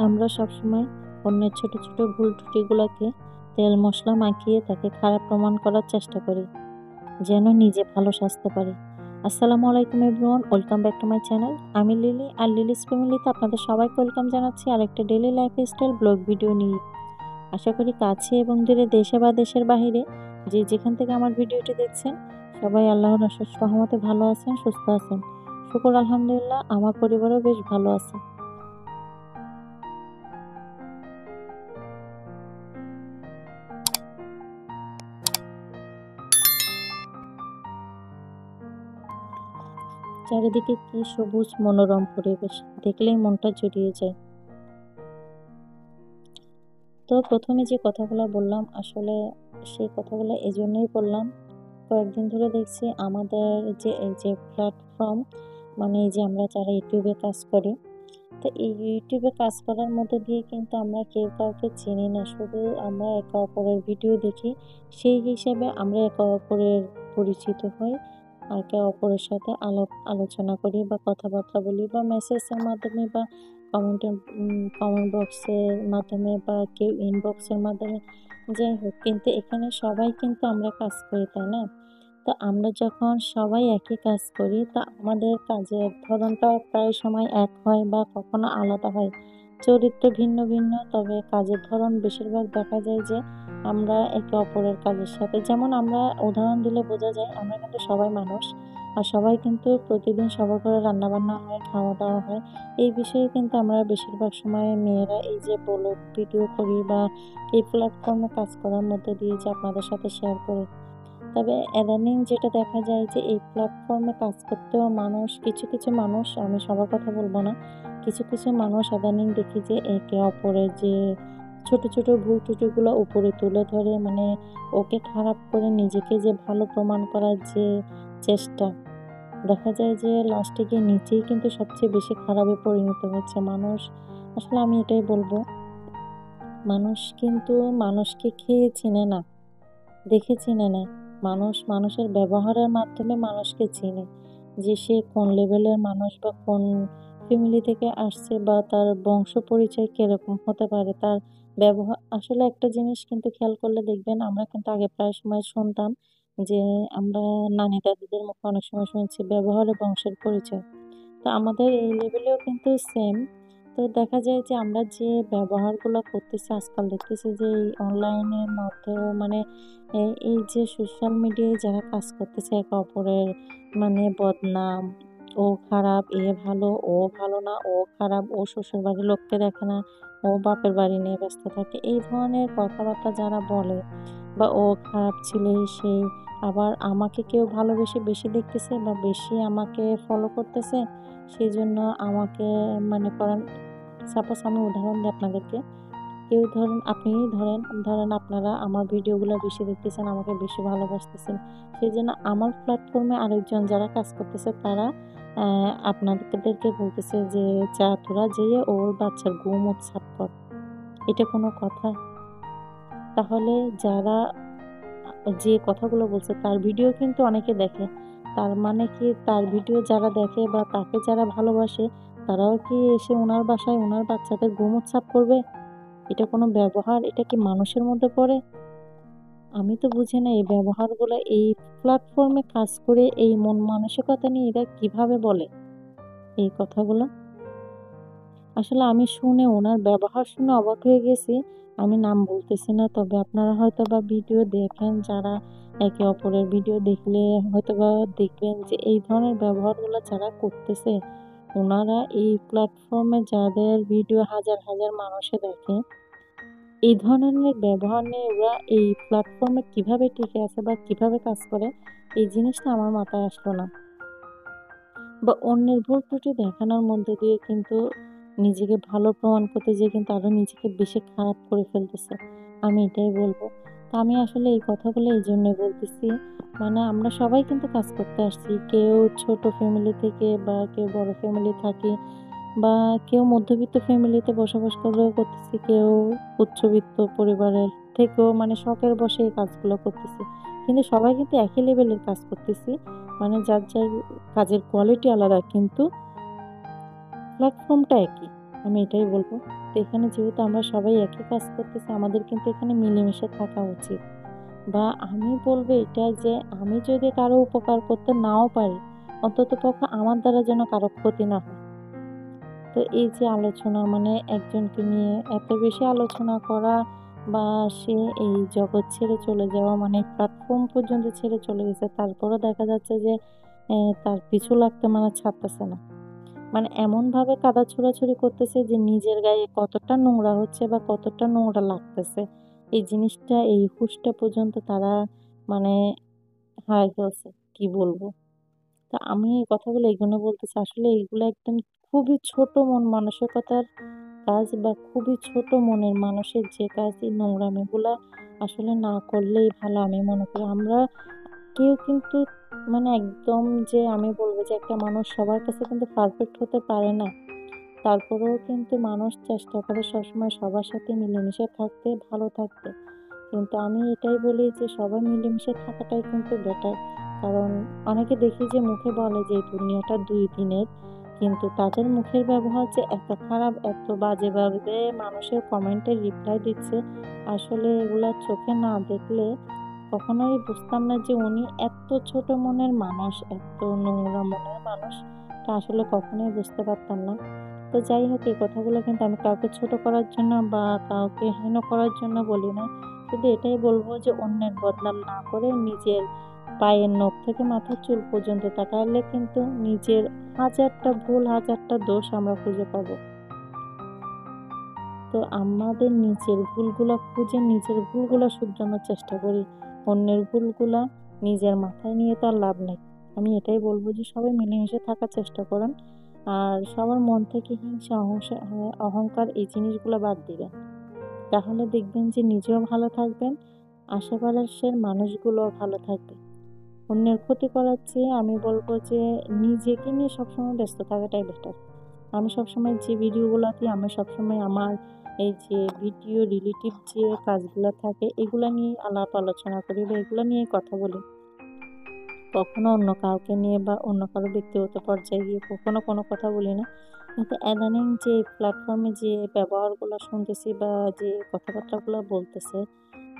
আমরা সবসময় অন্যের ছোট ছোট ভুল ত্রুটিগুলোকে তেল মশলা মাখিয়ে তাকে খারাপ প্রমাণ করার চেষ্টা করি, যেন নিজে ভালো সাজতে পারি। আসসালামু আলাইকুম everyone, welcome back to my channel. আমি লিলি, আর লিলিস ফ্যামিলিতে আপনাদের সবাইকে ওয়েলকাম জানাচ্ছি আরেকটা ডেইলি লাইফস্টাইল ব্লগ ভিডিও নিয়ে। আশা করি কাছে এবং দূরে, দেশে বা দেশের বাহিরে, যে যেখান থেকে আমার ভিডিওটি দেখছেন, সবাই আল্লাহর অশেষ রহমতে ভালো আছেন, সুস্থ আছেন। শুকর আলহামদুলিল্লাহ, আমার পরিবারও বেশ ভালো আছে। চারিদিকে কি সবুজ মনোরম পরিবেশ, দেখলেই মনটা জুড়িয়ে যায়। তো প্রথমে যে কথাগুলো বললাম, আসলে সেই কথাগুলো এজন্যই বললাম, কয়েকদিন ধরে দেখছি আমাদের যে এই যে প্ল্যাটফর্ম, মানে এই যে আমরা যারা ইউটিউবে কাজ করি, তো এই ইউটিউবে কাজ করার মধ্যে দিয়ে কিন্তু আমরা কেউ কাউকে চিনি না, শুধু আমরা একে অপরের ভিডিও দেখি, সেই হিসাবে আমরা একে অপরের পরিচিত হই, একে অপরের সাথে আলোচনা করি বা কথাবার্তা বলি বা মেসেজের মাধ্যমে বা কমেন্টের কমেন্ট বক্সের মাধ্যমে বা কেউ ইনবক্সের মাধ্যমে, যাই হোক, কিন্তু এখানে সবাই কিন্তু আমরা কাজ করি, তাই না? তো আমরা যখন সবাই একই কাজ করি, তা আমাদের কাজের ধরনটা প্রায় সময় এক হয় বা কখনো আলাদা হয়, চরিত্র ভিন্ন ভিন্ন, তবে কাজের ধরন বেশিরভাগ দেখা যায় যে আমরা একে অপরের কাজের সাথে, যেমন আমরা উদাহরণ দিলে বোঝা যায়, আমরা কিন্তু সবাই মানুষ, আর সবাই কিন্তু প্রতিদিন সবার ঘরে রান্নাবান্না হয়, খাওয়া দাওয়া হয়। এই বিষয়ে কিন্তু আমরা বেশিরভাগ সময় মেয়েরা এই যে বলো ভিডিও করি বা এই প্ল্যাটফর্মে কাজ করার মধ্যে দিয়ে যে আপনাদের সাথে শেয়ার করি। তবে ইদানিং যেটা দেখা যায় যে এই প্ল্যাটফর্মে কাজ করতেও মানুষ, কিছু কিছু মানুষ, আমি সবার কথা বলবো না, কিছু কিছু মানুষ ইদানিং দেখি যে একে অপরের যে ছোট ছোট ভুল ত্রুটিগুলো উপরে তুলে ধরে, মানে ওকে খারাপ করে নিজেকে যে ভালো প্রমাণ করার যে চেষ্টা, দেখা যায় যে লাস্টে গিয়ে নিচেই কিন্তু সবচেয়ে বেশি খারাপে পরিণত হচ্ছে মানুষ। আসলে আমি এটাই বলবো, মানুষ কিন্তু মানুষকে খেয়ে চিনে না, দেখে চিনে না। মানুষ মানুষের ব্যবহারের মাধ্যমে মানুষকে চিনে, যে সে কোন লেভেলের মানুষ বা কোন ফ্যামিলি থেকে আসছে বা তার বংশ পরিচয় কিরকম হতে পারে, তার ব্যবহার। আসলে একটা জিনিস কিন্তু খেয়াল করলে দেখবেন, আমরা কিন্তু আগে প্রায় সময় শুনতাম যে আমরা নানি দাদিদের মুখে অনেক সময় শুনছি ব্যবহারে বংশের পরিচয়। তো আমাদের এই লেভেলেও কিন্তু সেম। তো দেখা যায় যে আমরা যে ব্যবহারগুলো করতেছি, আজকাল দেখতেছি যে এই অনলাইনের মাধ্যমে, মানে এই যে সোশ্যাল মিডিয়ায় যারা কাজ করতেছে একে অপরের, মানে বদনাম, ও খারাপ, এ ভালো, ও ভালো না, ও খারাপ, ও শ্বশুর বাড়ির লোককে দেখে না, ও বাপের বাড়ি নিয়ে ব্যস্ত থাকে, এই ধরনের কথাবার্তা যারা বলে, বা ও খারাপ ছিল এই সেই, আবার আমাকে কেউ ভালোবেসে বেশি দেখতেছে বা বেশি আমাকে ফলো করতেছে, সেই জন্য আমাকে, মনে করেন, সাপোজ আমি উদাহরণ দিই আপনাদেরকে, কেউ ধরেন, আপনি ধরেন ধরেন আপনারা আমার ভিডিওগুলো বেশি দেখতেছেন, আমাকে বেশি ভালোবাসতেছেন, সেই জন্য আমার প্ল্যাটফর্মে আরেকজন যারা কাজ করতেছে তারা আপনাদেরকে বলতেছে যে চা তোরা যেয়ে ওর বাচ্চার ঘুম উৎসাপ কর। এটা কোনো কথা? তাহলে যারা যে কথাগুলো বলছে তার ভিডিও কিন্তু অনেকে দেখে, তার মানে কি তার ভিডিও যারা দেখে বা তাকে যারা ভালোবাসে, তারাও কি এসে ওনার বাসায় ওনার বাচ্চাদের ঘুম উৎসাপ করবে? এটা কোনো ব্যবহার? এটা কি মানুষের মধ্যে পড়ে? আমি তো বুঝি না এই ব্যবহারগুলো, এই প্ল্যাটফর্মে কাজ করে এই মন মানসিকতা নিয়ে এরা কিভাবে বলে এই কথাগুলো। আসলে আমি শুনে, ওনার ব্যবহার শুনে অবাক হয়ে গেছি। আমি নাম বলতেছি না, তবে আপনারা হয়তোবা ভিডিও দেখেন, যারা একে অপরের ভিডিও দেখলে হয়তোবা দেখবেন যে এই ধরনের ব্যবহারগুলো যারা করতেছে, ওনারা এই প্ল্যাটফর্মে যাদের ভিডিও হাজার হাজার মানুষে দেখে, এই ধরনের ব্যবহার নিয়ে ওরা এই প্ল্যাটফর্মে কিভাবে টিকে আছে বা কিভাবে কাজ করে, এই জিনিসটা আমার মাথায় আসলো না। বা অন্যের ভুল ত্রুটি দেখানোর মধ্যে দিয়ে কিন্তু নিজেকে ভালো প্রমাণ করতে যেয়ে কিন্তু আরো নিজেকে বেশি খারাপ করে ফেলতেছে, আমি এটাই বলবো। তো আমি আসলে এই কথাগুলো এই জন্যই বলতেছি, মানে আমরা সবাই কিন্তু কাজ করতে আসছি, কেউ ছোট ফ্যামিলি থেকে বা কেউ বড় ফ্যামিলি থাকি, বা কেউ মধ্যবিত্ত ফ্যামিলিতে বসবাস করেও করতেছি, কেউ উচ্চবিত্ত পরিবারের থেকেও, মানে শখের বসে এই কাজগুলো করতেছি, কিন্তু সবাই কিন্তু একই লেভেলের কাজ করতেছি, মানে যার যার কাজের কোয়ালিটি আলাদা, কিন্তু প্ল্যাটফর্মটা একই, আমি এটাই বলবো। তো এখানে যেহেতু আমরা সবাই একই কাজ করতেছি, আমাদের কিন্তু এখানে মিলেমিশে থাকা উচিত। বা আমি বলবো এটা যে আমি যদি কারো উপকার করতে নাও পারি, অন্ততপক্ষে আমার দ্বারা যেন কারো ক্ষতি না হয়। তো এই যে আলোচনা মানে একজনকে নিয়ে এত বেশি আলোচনা করা বা সে এই জগৎ ছেড়ে চলে যাওয়া মানে প্ল্যাটফর্ম পর্যন্ত ছেড়ে চলে গেছে, তারপরও দেখা যাচ্ছে যে তার পিছু লাগতে মানে ছাড়তেছে না। মানে এমনভাবে কাদা ছোড়াছুড়ি করতেছে যে নিজের গায়ে কতটা নোংরা হচ্ছে বা কতটা নোংরা লাগতেছে, এই জিনিসটা এই হুঁশটা পর্যন্ত তারা মানে হারাই ফেলছে। কি বলবো? তো আমি এই কথাগুলো এইজন্য বলতেছি, আসলে এইগুলো একদম খুবই ছোট মন মানসিকতার কাজ বা খুবই ছোট মনের মানুষের যে কাজ, এই নোংরামিগুলা আসলে না করলেই ভালো আমি মনে করি। আমরা কেউ কিন্তু মানে একদম যে আমি বলবো যে একটা মানুষ সবার কাছে কিন্তু পারফেক্ট হতে পারে না। তারপরেও কিন্তু মানুষ চেষ্টা করে সবসময় সবার সাথে মিলেমিশে থাকতে, ভালো থাকতে। কিন্তু আমি এটাই বলি যে সবাই মিলেমিশে থাকাটাই কিন্তু বেটার। কারণ অনেকে দেখি যে মুখে বলে যে এই দুনিয়াটা ২ দিনের। কিন্তু তাদের মুখের ব্যবহার যে এত খারাপ, এত বাজেভাবে মানুষের কমেন্টে রিপ্লাই দিচ্ছে, আসলে এগুলা চোখে না দেখলে কখনোই বুঝতাম না যে উনি এত ছোট মনের মানুষ, এত নোংরা মনের মানুষ। তা আসলে কখনোই বুঝতে পারতাম না। তো যাই হোক, এই কথাগুলো কিন্তু আমি কাউকে ছোট করার জন্য বা কাউকে হেন করার জন্য বলি না। শুধু এটাই বলব যে অন্যের বদনাম না করে নিজের পায়ের নখ থেকে মাথার চুল পর্যন্ত তাকালে কিন্তু নিজের হাজারটা ভুল, হাজারটা দোষ আমরা খুঁজে পাবো। তো আমাদের নিজের ভুলগুলা খুঁজে নিজের ভুলগুলা শুধরানোর চেষ্টা করি। অন্যের ভুলগুলা নিজের মাথায় নিয়ে তো আর লাভ নাই। আমি এটাই বলব যে সবাই মিলেমিশে থাকার চেষ্টা করুন। আর সবার মন থেকে হিংসা, অহংকার এই জিনিসগুলা বাদ দিবেন। তাহলে দেখবেন যে নিজেও ভালো থাকবেন, আশেপাশের মানুষগুলোও ভালো থাকবে। অন্যের ক্ষতি করার চেয়ে আমি বলব যে নিজেকে নিয়ে সবসময় ব্যস্ত থাকাটাই বেটার। আমি সবসময় যে ভিডিওগুলা দিই, আমি সবসময় আমার এই যে ভিডিও রিলেটিভ যে কাজগুলা থাকে এগুলা নিয়ে আলাপ আলোচনা করি বা এগুলা নিয়ে কথা বলি। কখনো অন্য কাউকে নিয়ে বা অন্য কারো ব্যক্তিগত পর্যায়ে গিয়ে কখনো কোনো কথা বলি না। কিন্তু ইদানিং যে প্ল্যাটফর্মে যে ব্যবহারগুলো শুনতেছি বা যে কথাবার্তাগুলো বলতেছে,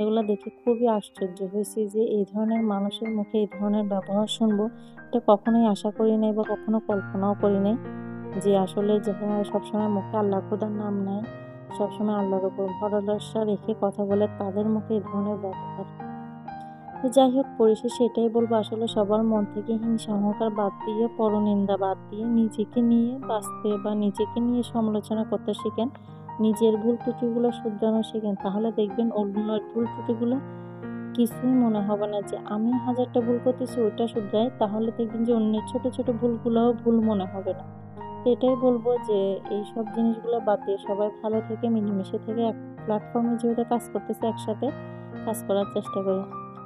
এগুলা দেখে খুবই আশ্চর্য হয়েছি যে এই ধরনের মানুষের মুখে এই ধরনের ব্যবহার শুনবো, এটা কখনোই আশা করি নাই বা কখনো কল্পনাও করি নাই। যে আসলে যারা সবসময় মুখে আল্লাহ খোদার নাম নেয়, সবসময় আল্লাহর উপর ভরসা রেখে কথা বলে, তাদের মুখে এই ধরনের ব্যবহার। তো যাই হোক, পরিশেষে এটাই বলবো, আসলে সবার মন থেকে হিংসা অহংকার বাদ দিয়ে, পরনিন্দা বাদ দিয়ে নিজেকে নিয়ে বাঁচতে বা নিজেকে নিয়ে সমালোচনা করতে শিখেন। নিজের ভুল ত্রুটিগুলো শুধরানো শিখেন, তাহলে দেখবেন অন্যের ভুল ত্রুটিগুলো কিছুই মনে হবে না যে আমি হাজারটা ভুল করতেছি ওইটা শুধরাই, তাহলে দেখবেন যে অন্যের ছোট ছোট ভুলগুলোও ভুল মনে হবে না। তো এটাই বলবো যে এইসব জিনিসগুলো বাদ দিয়ে সবাই ভালো থেকে মিলেমিশে থেকে এক প্ল্যাটফর্মে যেহেতু কাজ করতেছে, একসাথে কাজ করার চেষ্টা করি।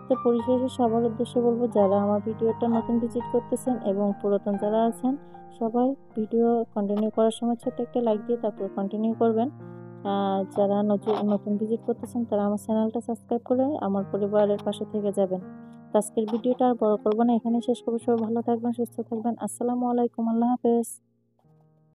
তো পরিশেষে সবার উদ্দেশ্যে বলবো, যারা আমার ভিডিওটা নতুন ভিজিট করতেছেন এবং পুরাতন যারা আছেন, সবাই ভিডিও কন্টিনিউ করার সময় ছোট্ট একটা লাইক দিয়ে তারপর কন্টিনিউ করবেন। আর যারা নতুন ভিজিট করতেছেন তারা আমার চ্যানেলটা সাবস্ক্রাইব করে আমার পরিবারের পাশে থেকে যাবেন। তো আজকের ভিডিওটা আর বড় করবো না, এখানেই শেষ করবো। সবাই ভালো থাকবেন, সুস্থ থাকবেন। আসসালামু আলাইকুম, আল্লাহ হাফেজ।